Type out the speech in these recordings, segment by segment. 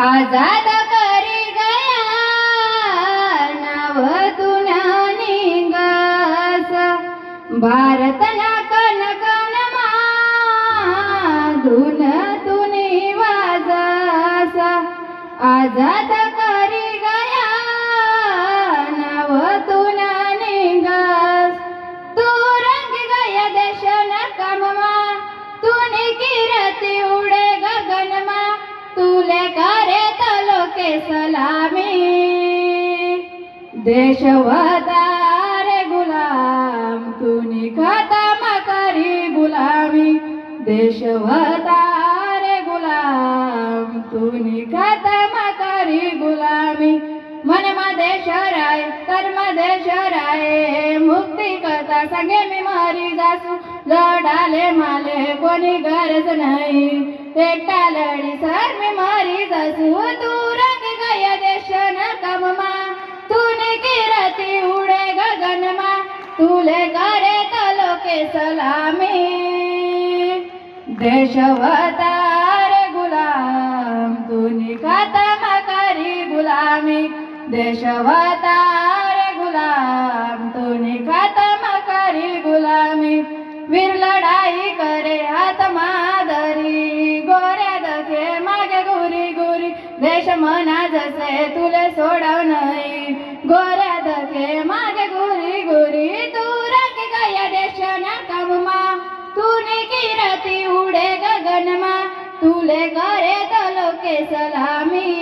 आजाद करी गया नाव तुना निंगस भारतना कन कन मा धुन तुनी वाजस आजाद करी गया नाव तुना निंगस तू रंग गया देशन कममा तुनी किरती उडे गगनमा तुले करे तलो के सलामी देशवतार गुलाम तुनी खतम करी गुलामी देशवतार गुलाम तुनी खतम करी गुलामी मन मध्ये शराय तर मध्ये शराय मुक्ती करता संगे मी मारी जासू लढाले माले कोणी गरज नाही एकटा लढी सर मी मारी जासू तू रंग गया देशन कममा तूने किरती उडे गगनमा तुले करे तलो के सलामी देशवतार गुलाम तुनी खतम करी गुलामी देशवतार गुलाम तुनी खतम करी गुलामी वीर लढाई करे आत्मा धरी गोऱ्या दखे मागे गुरी गुरी देश मना जसे तुले सोडव नाही गोऱ्या दखे मागे गुरी गुरी तू रंग गया देशन कममा तूने किरती उडे गगनमा तुले करे तलो के सलामी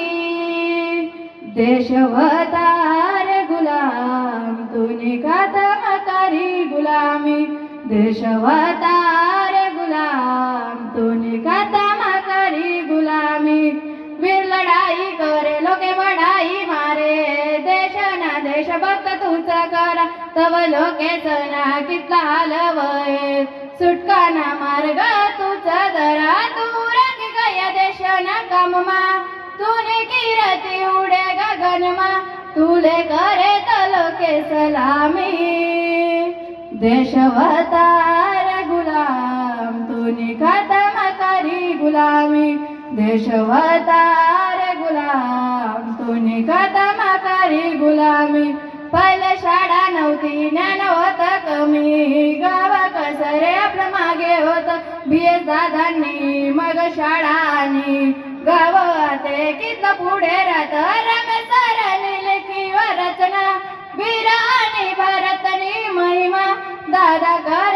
देशवतार गुलाम तुनी खतम करी गुलामी देशवतार गुलाम तुनी खतम करी गुलामी वीर लढाई करे लोके बढाई मारे देशना देशभक्त तूच करा तव लोकेचना कितला हलवय सुटका ना मार्ग तूच धरा तू रंग गया देशना कममा तूने किरती उडे गगनमा तुले करे तलो के सलामी देशवतार गुलाम तुनी खतम करी गुलामी देशवतार गुलाम तुनी खतम करी गुलामी पहिले शाळा नव्हती ज्ञान होत कमी गावा कसरे आपलं मागे होत बीए दादांनी मग शाळा आणि गाव ते किती पुढे राहत रमेश सरांनी लेखी रचना वीर आणि भारतनी महिमा दादा कर